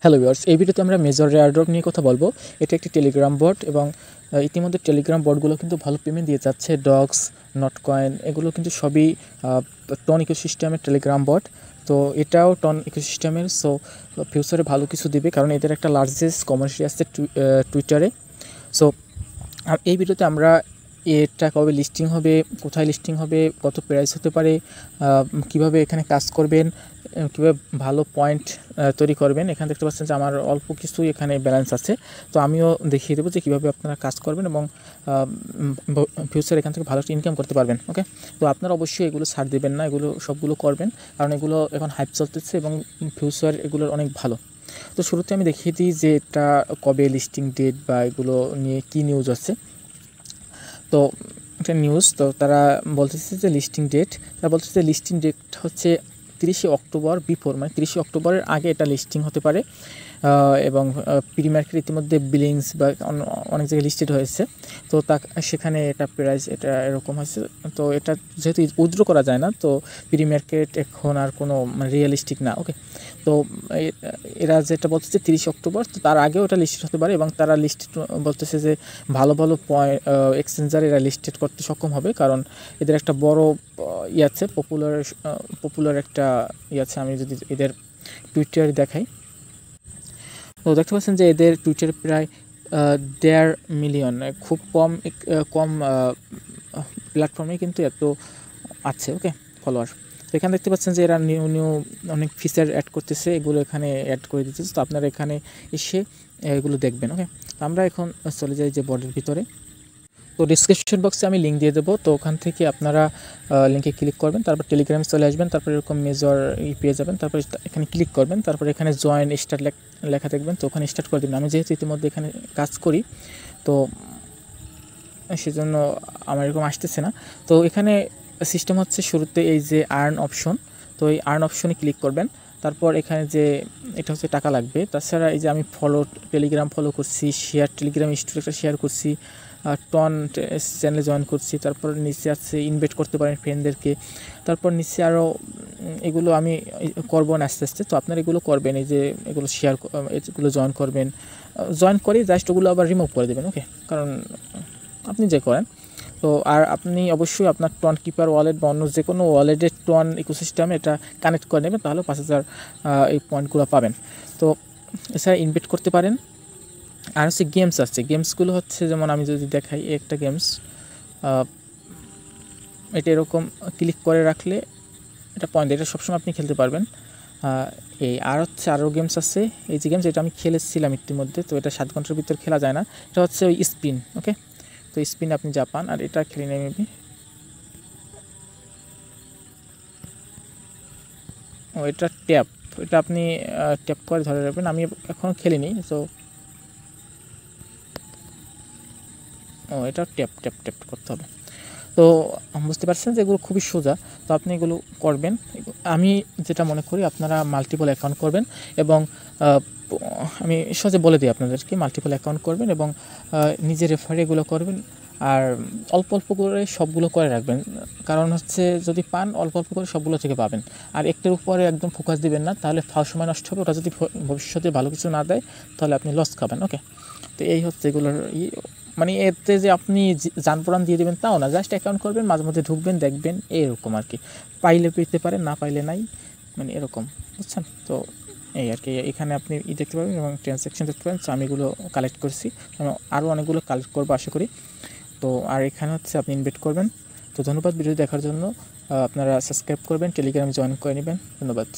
Hello viewers, এই ভিডিওতে আমরা মেজর এয়ারড্রপ নিয়ে কথা বলবো। এটা একটি টেলিগ্রাম বট এবং ইতিমধ্যে টেলিগ্রাম বটগুলো কিন্তু ভালো পেমেন্ট দিয়ে যাচ্ছে। ডক্স, নটকয়েন এগুলো কিন্তু সবই টন ইকোসিস্টেমের টেলিগ্রাম বট। তো এটাও টন ইকোসিস্টেমের, সো ফিউচারে ভালো কিছু দিবে, কারণ এদের একটা লার্জেস্ট কমিউনিটি আছে টুইটারে। সো এই ভিডিওতে আমরা এটা কবে লিস্টিং হবে, কোথায় লিস্টিং হবে, কত প্রাইস হতে পারে, কিভাবে এখানে কাজ করবেন, কীভাবে ভালো পয়েন্ট তৈরি করবেন। এখানে দেখতে পাচ্ছেন যে আমার অল্প কিছু এখানে ব্যালেন্স আছে, তো আমিও দেখিয়ে দেবো যে কীভাবে আপনারা কাজ করবেন এবং ফিউচার এখান থেকে ভালো ইনকাম করতে পারবেন। ওকে, তো আপনারা অবশ্যই এগুলো ছাড় দেবেন না, এগুলো সবগুলো করবেন, কারণ এগুলো এখন হাইপ চলতেছে এবং ফিউচার এগুলোর অনেক ভালো। তো শুরুতে আমি দেখিয়ে দিই যে এটা কবে লিস্টিং ডেট বা এগুলো নিয়ে কী নিউজ আছে। তো একটা নিউজ, তো তারা বলতেছে যে লিস্টিং ডেট, তারা বলতেছে যে লিস্টিং ডেট হচ্ছে 30 অক্টোবর, মানে 30 অক্টোবরের আগে এটা লিস্টিং হতে পারে। এবং প্রি মার্কেট ইতিমধ্যে বিলিংস বা অনেক জায়গায় লিস্টেড হয়েছে, তো সেখানে এটা প্রাইস এটা এরকম হয়েছে। তো এটা যেহেতু উইথড্র করা যায় না, তো প্রি মার্কেট এখন আর কোনো রিয়েলিস্টিক না। ওকে, তো এরা যেটা বলতেছে 30 অক্টোবর, তো তার আগেও এটা লিস্টেড হতে পারে এবং তারা লিস্টেড বলতেছে যে ভালো ভালো এক্সচেঞ্জার এরা লিস্টেড করতে সক্ষম হবে, কারণ এদের একটা বড় আছে, পপুলার একটা আছে। আমি যদি এদের টুইটার দেখাই, তো দেখতে পাচ্ছেন যে এদের টুইটার প্রায় 1.5 মিলিয়ন, খুব কম প্ল্যাটফর্মে কিন্তু এত আছে। ওকে, ফলোয়ার। তো এখানে দেখতে পাচ্ছেন যে এরা নিউ অনেক ফিচার অ্যাড করতেছে, এগুলো এখানে অ্যাড করে দিতেছে, তো আপনারা এখানে এসে এগুলো দেখবেন। ওকে, আমরা এখন চলে যাই যে বডির ভিতরে। তো ডিসক্রিপশন বক্সে আমি লিঙ্ক দিয়ে দেবো, তো ওখান থেকে আপনারা লিঙ্কে ক্লিক করবেন, তারপর টেলিগ্রামে চলে আসবেন, তারপর এরকম মেজর পেয়ে যাবেন, তারপর এখানে ক্লিক করবেন, তারপর এখানে জয়েন স্টার্ট লেখা দেখবেন, তো ওখানে স্টার্ট করে দেবেন। আমি যেহেতু ইতিমধ্যে এখানে কাজ করি, তো সেজন্য আমার এরকম আসতেছে না। তো এখানে সিস্টেম হচ্ছে শুরুতে এই যে আর্ন অপশন, তো এই আর্ন অপশনে ক্লিক করবেন, তারপর এখানে যে এটা হচ্ছে টাকা লাগবে। তাছাড়া এই যে আমি টেলিগ্রাম ফলো করছি, টেলিগ্রাম স্টোরি একটা শেয়ার করছি, টন চ্যানেলে জয়েন করছি, তারপর নিচে আছে ইনভাইট করতে পারেন ফ্রেন্ডদেরকে, তারপর নিচে আরও এগুলো আমি করবো না আস্তে আস্তে। তো আপনারা এগুলো করবেন, এই যে এগুলো শেয়ার, এগুলো জয়েন করবেন, জয়েন করে জাস্ট ওগুলো আবার রিমুভ করে দেবেন। ওকে, কারণ আপনি যে করেন, তো আর আপনি অবশ্যই আপনার টন কিপার ওয়ালেট বা অন্য যে কোনো ওয়ালেটের টন ইকোসিস্টেমে এটা কানেক্ট করে নেবেন, তাহলে 5000 এই পয়েন্টগুলো পাবেন। তো এছাড়া ইনভাইট করতে পারেন। আর হচ্ছে গেমস আছে, গেমসগুলো হচ্ছে যেমন আমি যদি দেখাই, একটা গেমস, এটা এরকম ক্লিক করে রাখলে এটা পয়েন্ট, এটা সবসময় আপনি খেলতে পারবেন। এই আর হচ্ছে আরও গেমস আছে, এই যে গেমস এটা আমি খেলেছিলাম ইতিমধ্যে, তো এটা 7 ঘন্টার ভিতর খেলা যায় না, এটা হচ্ছে ওই স্পিন। ওকে, তো স্পিন আপনি যা পান, আর এটা খেলে নেই মেবি, ও এটা ট্যাপ, এটা আপনি ট্যাপ করে ধরে রাখবেন। আমি এখনও খেলিনি, তো ও এটা ট্যাপ ট্যাপ ট্যাপ করতে হবে। তো বুঝতে পারছেন যে এগুলো খুবই সোজা, তো আপনি এগুলো করবেন। আমি যেটা মনে করি আপনারা মাল্টিপল অ্যাকাউন্ট করবেন, এবং আমি সহজে বলে দিই আপনাদেরকে, মাল্টিপল অ্যাকাউন্ট করবেন এবং নিজের রেফারে এগুলো করবেন, আর অল্প অল্প করে সবগুলো করে রাখবেন, কারণ হচ্ছে যদি পান অল্প অল্প করে সবগুলো থেকে পাবেন। আর একটার উপরে একদম ফোকাস দিবেন না, তাহলে ফাও সময় নষ্ট হবে, ওটা যদি ভবিষ্যতে ভালো কিছু না দেয় তাহলে আপনি লস খাবেন। ওকে, তো এই হচ্ছে এগুলোর মানে এতে যে আপনি জানপ্রাণ দিয়ে দেবেন তাও না, জাস্ট অ্যাকাউন্ট করবেন, মাঝে মধ্যে ঢুকবেন, দেখবেন, এরকম আর কি। পাইলে পেতে পারেন, না পাইলে নাই, মানে এরকম, বুঝছেন? তো এই আর কি, এখানে আপনি দেখতে পাবেন এবং ট্রানজ্যাকশন দেখতে পাবেন। তো আমি এগুলো কালেক্ট করছি, আরও অনেকগুলো কালেক্ট করবো আশা করি। তো আর এখানে হচ্ছে আপনি ইনভাইট করবেন। তো ধন্যবাদ ভিডিও দেখার জন্য, আপনারা সাবস্ক্রাইব করবেন, টেলিগ্রামে জয়েন করে নেবেন। ধন্যবাদ।